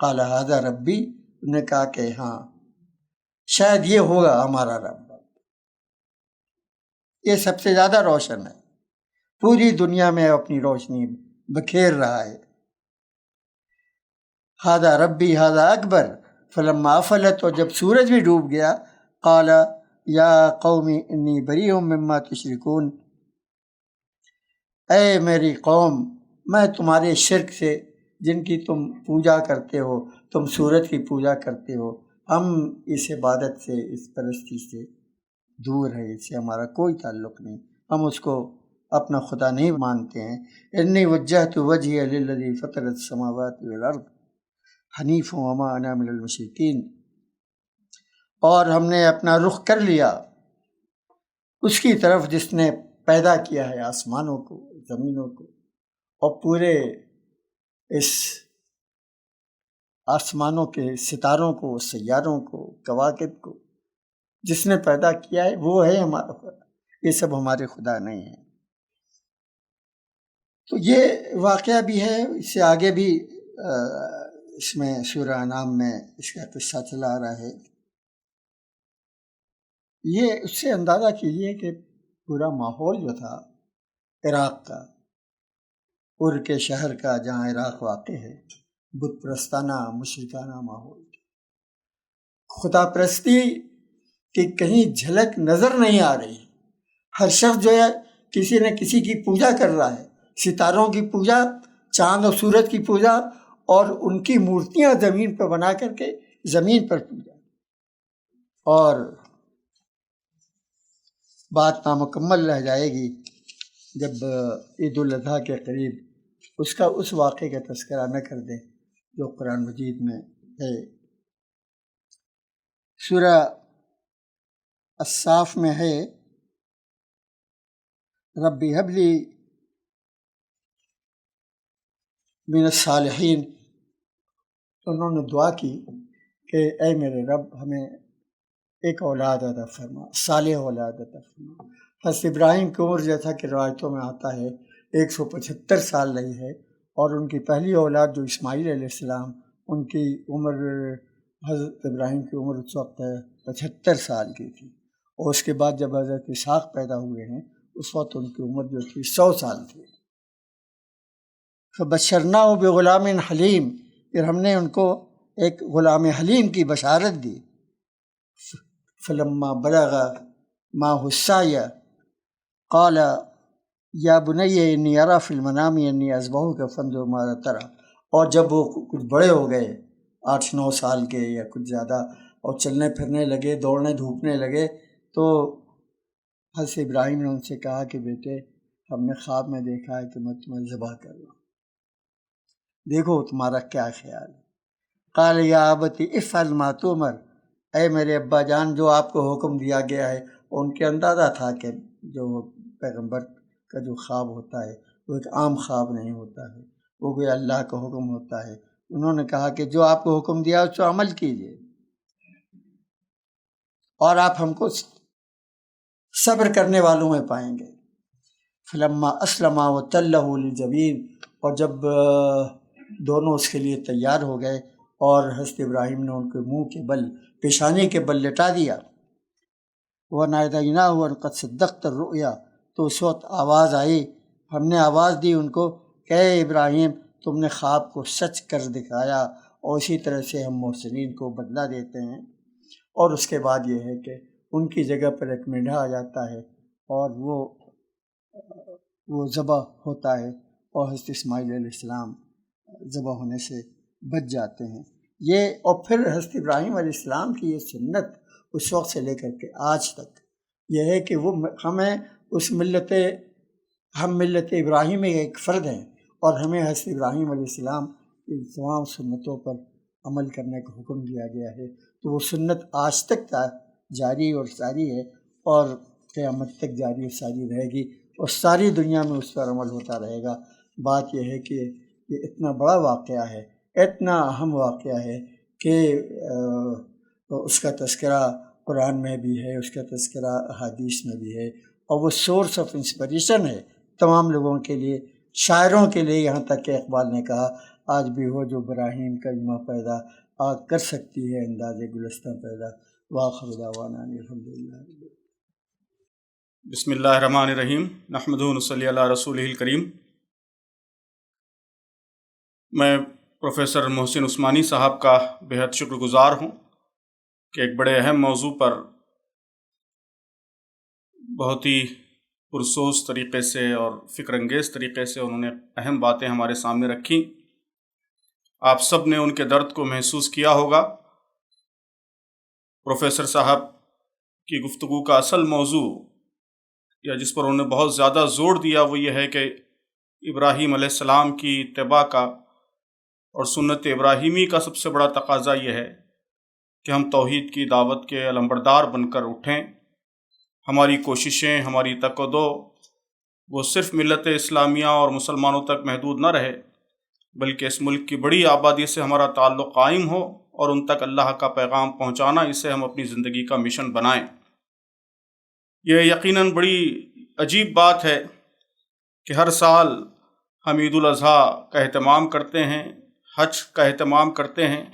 قال ھذا ربی، انہوں نے کہا کہ ہاں شاید یہ ہوگا ہمارا رب، یہ سب سے زیادہ روشن ہے، پوری دنیا میں اپنی روشنی بکھیر رہا ہے۔ ھذا ربی ھذا اکبر، فلما افلت، اور جب سورج بھی ڈوب گیا، قال یا قوم انی بریء مما تشرکون، اے میری قوم، میں تمہارے شرک سے جن کی تم پوجا کرتے ہو، تم سورج کی پوجا کرتے ہو، ہم اس عبادت سے، اس پرستی سے دور ہے، اس سے ہمارا کوئی تعلق نہیں، ہم اس کو اپنا خدا نہیں مانتے ہیں۔ انی وجہت وجہی للذی فطر السماوات والارض حنیفا وما انا من المشرکین، اور ہم نے اپنا رخ کر لیا اس کی طرف جس نے پیدا کیا ہے آسمانوں کو، زمینوں کو، اور پورے اس آسمانوں کے ستاروں کو، سیاروں کو، کواکب کو جس نے پیدا کیا ہے وہ ہے ہمارا خدا، یہ سب ہمارے خدا نہیں ہیں۔ تو یہ واقعہ بھی ہے، اس سے آگے بھی اس میں سورہ انعام میں اس کا قصہ چلا آ رہا ہے۔ یہ اس سے اندازہ کیجیے کہ پورا ماحول جو تھا عراق کا، ار کے شہر کا جہاں عراق واقع ہے، بت پرستانہ مشرکانہ ماحول، خدا پرستی کی کہیں جھلک نظر نہیں آ رہی، ہر شخص جو ہے کسی نہ کسی کی پوجا کر رہا ہے، ستاروں کی پوجا، چاند اور سورج کی پوجا، اور ان کی مورتیاں زمین پر بنا کر کے زمین پر پوجا، اور بات نامکمل رہ جائے گی جب عید الاضحیٰ کے قریب اس واقعے کا تذکرہ نہ کر دیں جو قرآن مجید میں ہے۔ سورہ الصاف میں ہے ربی ہب لی من الصالحین، انہوں نے دعا کی کہ اے میرے رب ہمیں ایک اولاد عطا فرما، صالح اولاد عطا فرما۔ حضرت ابراہیم کی عمر جیسا کہ روایتوں میں آتا ہے 175 سال رہی ہے، اور ان کی پہلی اولاد جو اسماعیل علیہ السلام، ان کی عمر، حضرت ابراہیم کی عمر اس وقت 75 سال کی تھی، اور اس کے بعد جب حضرت اسحاق پیدا ہوئے ہیں اس وقت ان کی عمر جو تھی 100 سال تھی۔ فبشرناہ بغلام حلیم، پھر ہم نے ان کو ایک غلام حلیم کی بشارت دی۔ فلما بلغ معه السعی قال یا بنی انی اری فی المنام انی اذبحک فانظر ماذا تری، اور جب وہ کچھ بڑے ہو گئے 8-9 سال کے یا کچھ زیادہ، اور چلنے پھرنے لگے، دوڑنے دھوپنے لگے، تو حضرت ابراہیم نے ان سے کہا کہ بیٹے ہم نے خواب میں دیکھا ہے کہ میں تمہیں ذبح کر رہا ہوں، دیکھو تمہارا کیا خیال ہے۔ قال یا ابت افعل ما تؤمر، اے میرے ابا جان جو آپ کو حکم دیا گیا ہے۔ ان کے اندازہ تھا کہ جو پیغمبر کا جو خواب ہوتا ہے وہ ایک عام خواب نہیں ہوتا ہے، وہ کوئی اللہ کا حکم ہوتا ہے۔ انہوں نے کہا کہ جو آپ کو حکم دیا اس پر عمل کیجیے، اور آپ ہم کو صبر کرنے والوں میں پائیں گے۔ فلما اسلما وتلہ للجبین، اور جب دونوں اس کے لیے تیار ہو گئے اور حضرت ابراہیم نے ان کے منہ کے بل، پیشانی کے بل لٹا دیا، وَنَادَيْنَاهُ أَن قَدْ صَدَّقْتَ الرُّؤْيَا، تو اس وقت آواز آئی، ہم نے آواز دی ان کو کہ اے ابراہیم تم نے خواب کو سچ کر دکھایا، اور اسی طرح سے ہم محسنین کو بدلہ دیتے ہیں۔ اور اس کے بعد یہ ہے کہ ان کی جگہ پر ایک مینڈھا آ جاتا ہے اور وہ ذبح ہوتا ہے، اور حضرت اسماعیل علیہ السلام ذبح ہونے سے بچ جاتے ہیں۔ اور پھر حضرت ابراہیم علیہ السلام کی یہ سنت اس وقت سے لے کر کے آج تک یہ ہے کہ وہ ہم ملت ابراہیمی ایک فرد ہیں، اور ہمیں حضرت ابراہیم علیہ السلام کی تمام سنتوں پر عمل کرنے کا حکم دیا گیا ہے۔ تو وہ سنت آج تک جاری اور ساری ہے، اور قیامت تک جاری اور ساری رہے گی، اور ساری دنیا میں اس پر عمل ہوتا رہے گا۔ بات یہ ہے کہ یہ اتنا بڑا واقعہ ہے، اتنا اہم واقعہ ہے کہ اس کا تذکرہ قرآن میں بھی ہے، اس کا تذکرہ احادیث میں بھی ہے، اور وہ سورس آف انسپریشن ہے تمام لوگوں کے لیے، شاعروں کے لیے، یہاں تک کہ اقبال نے کہا آج بھی ہو جو براہیم کا ایما پیدا، آگ کر سکتی ہے انداز گلستہ پیدا۔ وآخر دعوانا ان الحمدللہ۔ بسم اللہ الرحمن الرحیم، نحمدہ ونصلی علی رسولہ الکریم۔ میں پروفیسر محسن عثمانی صاحب کا بہت شکر گزار ہوں کہ ایک بڑے اہم موضوع پر بہت ہی پرسوز طریقے سے اور فکر انگیز طریقے سے انہوں نے اہم باتیں ہمارے سامنے رکھیں۔ آپ سب نے ان کے درد کو محسوس کیا ہوگا۔ پروفیسر صاحب کی گفتگو کا اصل موضوع، یا جس پر انہوں نے بہت زیادہ زور دیا، وہ یہ ہے کہ ابراہیم علیہ السلام کی اتباع کا اور سنت ابراہیمی کا سب سے بڑا تقاضا یہ ہے کہ ہم توحید کی دعوت کے علمبردار بن کر اٹھیں۔ ہماری کوششیں، ہماری تک و دو وہ صرف ملت اسلامیہ اور مسلمانوں تک محدود نہ رہے، بلکہ اس ملک کی بڑی آبادی سے ہمارا تعلق قائم ہو، اور ان تک اللہ کا پیغام پہنچانا، اسے ہم اپنی زندگی کا مشن بنائیں۔ یہ یقیناً بڑی عجیب بات ہے کہ ہر سال ہم عید الاضحیٰ کا اہتمام کرتے ہیں، حج کا اہتمام کرتے ہیں،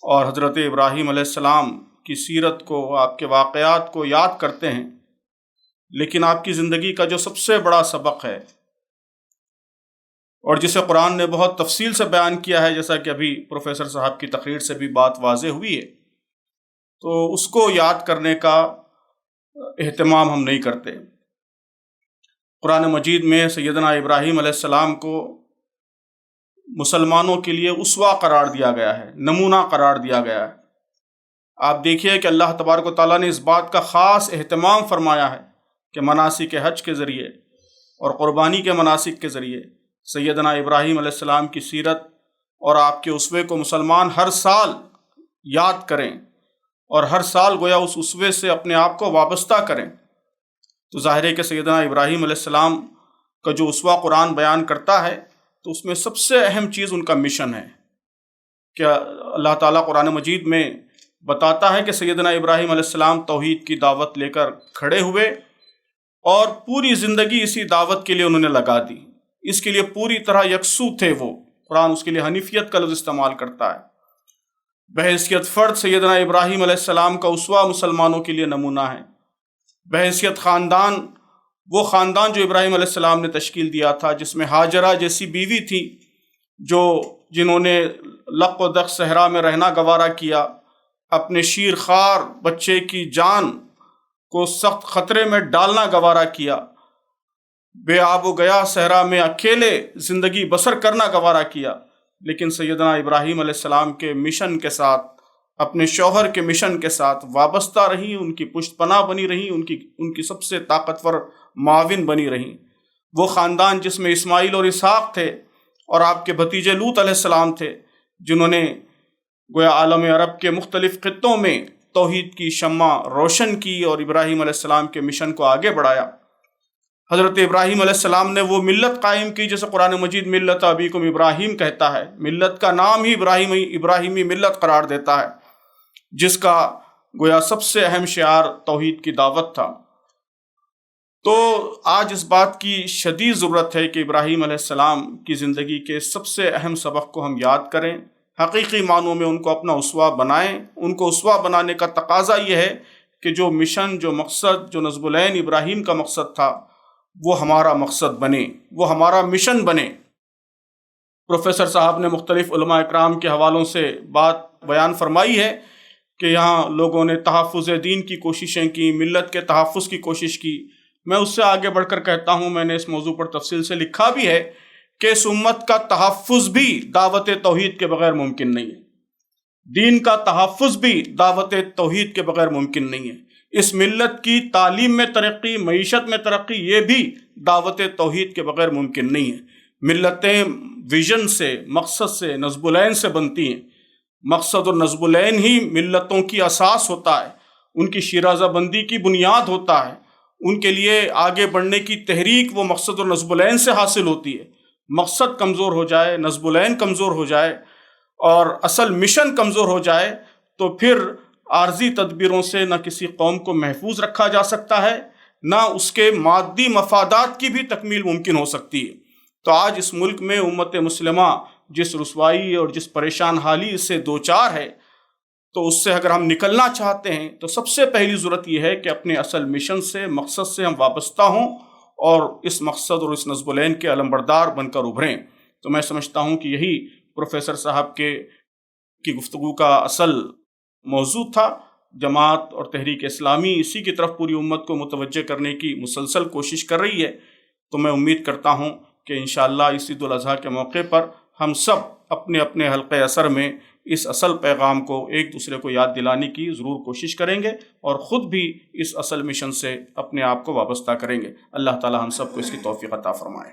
اور حضرت ابراہیم علیہ السلام کی سیرت کو، آپ کے واقعات کو یاد کرتے ہیں، لیکن آپ کی زندگی کا جو سب سے بڑا سبق ہے، اور جسے قرآن نے بہت تفصیل سے بیان کیا ہے، جیسا کہ ابھی پروفیسر صاحب کی تقریر سے بھی بات واضح ہوئی ہے، تو اس کو یاد کرنے کا اہتمام ہم نہیں کرتے۔ قرآن مجید میں سیدنا ابراہیم علیہ السلام کو مسلمانوں کے لیے اسوہ قرار دیا گیا ہے، نمونہ قرار دیا گیا ہے۔ آپ دیکھیے کہ اللہ تبارک و تعالیٰ نے اس بات کا خاص اہتمام فرمایا ہے کہ مناسک حج کے ذریعے اور قربانی کے مناسک کے ذریعے سیدنا ابراہیم علیہ السلام کی سیرت اور آپ کے اسوے کو مسلمان ہر سال یاد کریں، اور ہر سال گویا اس اسوے سے اپنے آپ کو وابستہ کریں۔ تو ظاہر ہے کہ سیدنا ابراہیم علیہ السلام کا جو اسوہ قرآن بیان کرتا ہے، تو اس میں سب سے اہم چیز ان کا مشن ہے کہ اللہ تعالیٰ قرآن مجید میں بتاتا ہے کہ سیدنا ابراہیم علیہ السلام توحید کی دعوت لے کر کھڑے ہوئے، اور پوری زندگی اسی دعوت کے لیے انہوں نے لگا دی، اس کے لیے پوری طرح یکسو تھے وہ۔ قرآن اس کے لیے حنیفیت کا لفظ استعمال کرتا ہے۔ بحیثیت فرد سیدنا ابراہیم علیہ السلام کا اسوہ مسلمانوں کے لیے نمونہ ہے۔ بحیثیت خاندان، وہ خاندان جو ابراہیم علیہ السلام نے تشکیل دیا تھا، جس میں ہاجرہ جیسی بیوی تھی، جنہوں نے لق و دق صحرا میں رہنا گوارا کیا، اپنے شیر خوار بچے کی جان کو سخت خطرے میں ڈالنا گوارا کیا، بے آب و گیا صحرا میں اکیلے زندگی بسر کرنا گوارا کیا، لیکن سیدنا ابراہیم علیہ السلام کے مشن کے ساتھ، اپنے شوہر کے مشن کے ساتھ وابستہ رہیں، ان کی پشت پناہ بنی رہیں، ان کی سب سے طاقتور معاون بنی رہیں۔ وہ خاندان جس میں اسماعیل اور اسحاق تھے، اور آپ کے بھتیجے لوط علیہ السلام تھے، جنہوں نے گویا عالم عرب کے مختلف خطوں میں توحید کی شمع روشن کی اور ابراہیم علیہ السلام کے مشن کو آگے بڑھایا۔ حضرت ابراہیم علیہ السلام نے وہ ملت قائم کی جسے قرآن مجید ملت ابیکم ابراہیم کہتا ہے۔ ملت کا نام ہی ابراہیمی ملت قرار دیتا ہے، جس کا گویا سب سے اہم شعار توحید کی دعوت تھا۔ تو آج اس بات کی شدید ضرورت ہے کہ ابراہیم علیہ السلام کی زندگی کے سب سے اہم سبق کو ہم یاد کریں، حقیقی معنوں میں ان کو اپنا اسوہ بنائیں۔ ان کو اسوہ بنانے کا تقاضا یہ ہے کہ جو مشن، جو مقصد، جو نصب العین ابراہیم کا مقصد تھا وہ ہمارا مقصد بنے، وہ ہمارا مشن بنے۔ پروفیسر صاحب نے مختلف علماء اکرام کے حوالوں سے بات بیان فرمائی ہے کہ یہاں لوگوں نے تحفظ دین کی کوششیں کی، ملت کے تحفظ کی کوشش کی۔ میں اس سے آگے بڑھ کر کہتا ہوں، میں نے اس موضوع پر تفصیل سے لکھا بھی ہے کہ اس امت کا تحفظ بھی دعوت توحید کے بغیر ممکن نہیں ہے، دین کا تحفظ بھی دعوت توحید کے بغیر ممکن نہیں ہے۔ اس ملت کی تعلیم میں ترقی، معیشت میں ترقی، یہ بھی دعوت توحید کے بغیر ممکن نہیں ہے۔ ملتیں ویژن سے، مقصد سے، نصب العین سے بنتی ہیں۔ مقصد اور نصب العین ہی ملتوں کی اساس ہوتا ہے، ان کی شیرازہ بندی کی بنیاد ہوتا ہے۔ ان کے لیے آگے بڑھنے کی تحریک وہ مقصد اور نصب العین سے حاصل ہوتی ہے۔ مقصد کمزور ہو جائے، نصب العین کمزور ہو جائے اور اصل مشن کمزور ہو جائے تو پھر عارضی تدبیروں سے نہ کسی قوم کو محفوظ رکھا جا سکتا ہے، نہ اس کے مادی مفادات کی بھی تکمیل ممکن ہو سکتی ہے۔ تو آج اس ملک میں امت مسلمہ جس رسوائی اور جس پریشان حالی سے دوچار ہے، تو اس سے اگر ہم نکلنا چاہتے ہیں تو سب سے پہلی ضرورت یہ ہے کہ اپنے اصل مشن سے، مقصد سے ہم وابستہ ہوں اور اس مقصد اور اس نصب العین کے علمبردار بن کر ابھریں۔ تو میں سمجھتا ہوں کہ یہی پروفیسر صاحب کی گفتگو کا اصل موضوع تھا۔ جماعت اور تحریک اسلامی اسی کی طرف پوری امت کو متوجہ کرنے کی مسلسل کوشش کر رہی ہے۔ تو میں امید کرتا ہوں کہ انشاءاللہ اس عید الاضحیٰ کے موقع پر ہم سب اپنے اپنے حلقہ اثر میں اس اصل پیغام کو ایک دوسرے کو یاد دلانے کی ضرور کوشش کریں گے اور خود بھی اس اصل مشن سے اپنے آپ کو وابستہ کریں گے۔ اللہ تعالی ہم سب کو اس کی توفیق عطا فرمائے۔